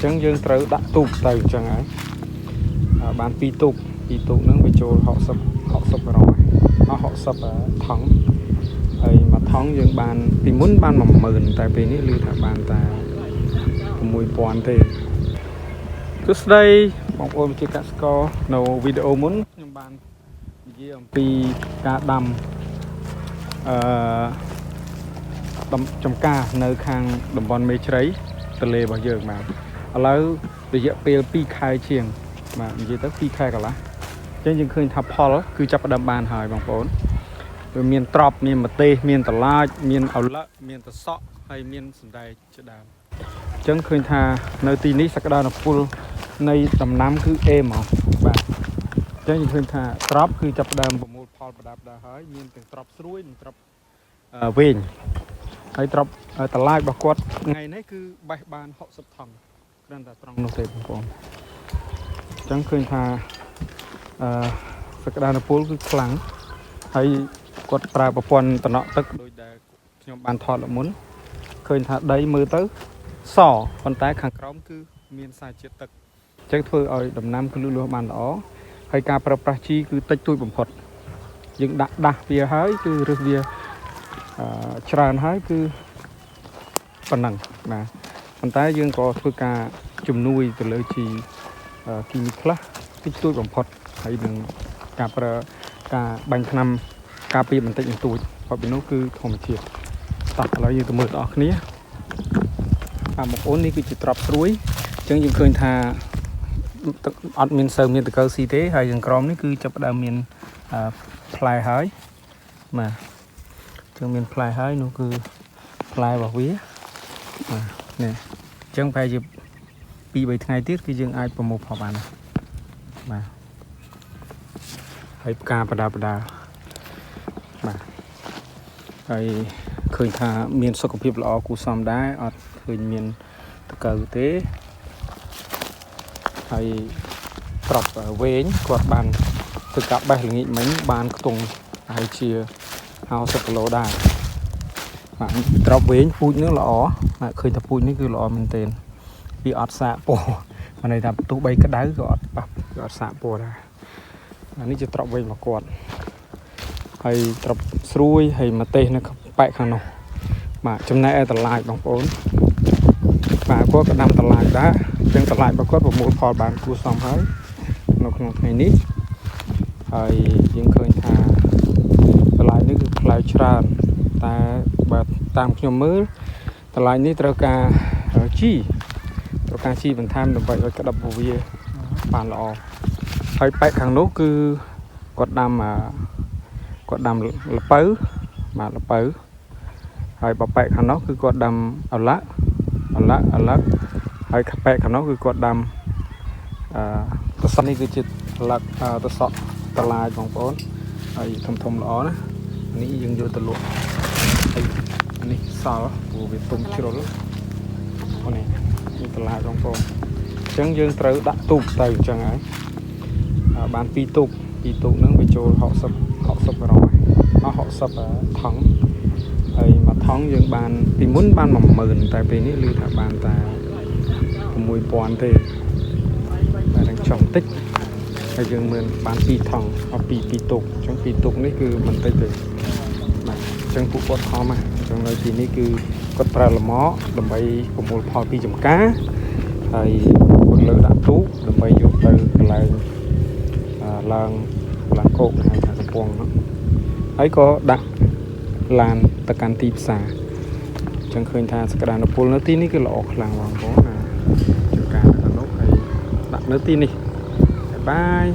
ចឹងយើងត្រូវដាក់ទូកទៅអញ្ចឹងហើយបាន2ទូកហ្នឹងវាចូល60រងអស់60ថង់ហើយមួយថង់យើងបានពីមុនបាន10000តែពេលនេះឮថាបានតែ6000ទេទស្សដីបងប្អូនជាកសិករនៅវីដេអូមុនខ្ញុំបាននិយាយអំពីការដាំចំការនៅខាងតំបន់មេជ្រៃទន្លេរបស់យើងបាទឥឡូវរយៈពេល2ខែជាងបាទនិយាយទៅ2ខែកន្លះអញ្ចឹងយើងឃើញថាផលគឺចាប់ផ្ដើមបានហើយបងប្អូនវាមានត្រប់មានម្ទេសមានតឡាចមានឪឡឹកមានតសក់ហើយមានសណ្តែកជាដើមអញ្ចឹងឃើញថានៅទីនេះសក្តានុពលនៃដំណាំគឺអេមកបាទអញ្ចឹងយើងឃើញថាត្រប់គឺចាប់ផ្ដើមប្រមូលផលបដាបហើយមានទាំងត្រប់ស្រួយនិងត្រប់វែងហើយត្រប់តឡាចរបស់គាត់ថ្ងៃនេះគឺបេះបាន60ថង់គ្រាន់តែត្រង់នោះទេបងប្អូនអញ្ចឹងឃើញថាសក្តានុពលគឺខ្លាំងហើយគាត់ប្រើប្រព័ន្ធតំណក់ទឹកដោយដែលខ្ញុំបានថតមុនឃើញថាដីមើលទៅសប៉ុន្តែខាងក្រោមគឺមានសារជាតិទឹកអញ្ចឹងធ្វើឲ្យដំណាំគឺលូតលាស់បានល្អហើយការប្រើប្រាស់ជីគឺតិចតួចបំផុតយើងដាក់ដាស់វាហើយគឺរើសវាច្រើនហើយគឺប៉ុណ្ណឹងបាទប៉ុន្តែយើងក៏ធ្វើការជំនួយទៅលើជីគីមីខ្លះតិចតួចបំផុតហើយនឹងការប្រើការបាញ់ថ្នាំការពារបន្តិចបន្តួចហើយពីនោះគឺធម្មជាតិតោះឥឡូវយើងទៅមើលបងប្អូនគ្នាបងប្អូននេះគឺជាត្រប់ស្រួយអញ្ចឹងយើងឃើញថាអត់មានសូវមានតកៅស៊ីទេហើយខាងក្រោមនេះគឺចាប់ផ្ដើមមានផ្លែហើយបាទចឹងមានផ្លែហើយនោះគឺផ្លែរបស់វាបាទនេះអញ្ចឹងប្រហែលជា2-3ថ្ងៃទៀតគឺយើងអាចប្រមូលផលបានបាទហើយផ្កាបដាបាទហើយឃើញថាមានសុខភាពល្អគួរសមដែរអត់ឃើញមានតកៅទេហើយត្រប់វែងគាត់បានធ្វើការបេះល្ងាចមិញបានខ្ទង់ហើយជា50គីឡូដែរបាទត្រប់វែងពូជនេះល្អបាទឃើញថាពូជនេះគឺល្អមែនទែនវាអត់សាកពណ៌មានន័យថាទោះបីក្តៅក៏អត់ប៉ះក៏អត់សាកពណ៌ដែរនេះជាត្រប់វែងរបស់គាត់ហើយត្រប់ស្រួយហើយម្ទេសនៅប៉ែកខាងនោះបាទចំណែកឯតឡាចបងប្អូនបាទគាត់ក៏ដាំតឡាចដែរអញ្ចឹងតឡាចរបស់គាត់ប្រមូលផលបានគួរសមហើយនៅក្នុងថ្ងៃនេះហើយយើងឃើញថាតឡាចនេះគឺផ្លែច្រើនតែបើតាមខ្ញុំមើលតឡាចនេះត្រូវការជីបន្ថែមដើម្បីឲ្យក្តឹបវាបានល្អហើយប៉ែកខាងនោះគឺគាត់ដាំល្ពៅបាទល្ពៅហើយបប៉ែកខាងនោះគឺគាត់ដាំឪឡឹកហើយប៉ែកខាងនោះគឺគាត់ដាំតសក់នេះគឺជាឪឡឹកតសក់តឡាចបងប្អូនហើយធំល្អណានេះយើងយកទៅលក់ហើយនេះសល់ព្រោះវាទុំជ្រុលអូនេះតឡាចបងប្អូនអញ្ចឹងយើងត្រូវដាក់ទូកទៅអញ្ចឹងហើយបាន2ទូកហ្នឹងវាចូល60រងអស់60ថង់ហើយមួយថង់យើងបានពីមុនបាន10000តែពេលនេះឮថាបានតែ6000ទេតែនឹងចង់តិចហើយយើងមានបាន2ថង់អស់2ទូកអញ្ចឹង2ទូកនេះគឺមិនតិចទេបាទអញ្ចឹងពួកគាត់ខំហ្នឹងអញ្ចឹងនៅទីនេះគឺគាត់ប្រើលម៉ដើម្បីប្រមូលផលពីចំការហើយគាត់លើដាក់ទូកដើម្បីយកទៅកន្លែងឡើងគោកហៅថាកំពង់ហ្នឹងហើយក៏ដាក់ឡានទៅកាន់ទីផ្សារអញ្ចឹងឃើញថាសក្តានុពលនៅទីនេះគឺល្អខ្លាំងបងប្អូនចំការនៅក្នុងនោះហើយដាក់នៅទីនេះបាយ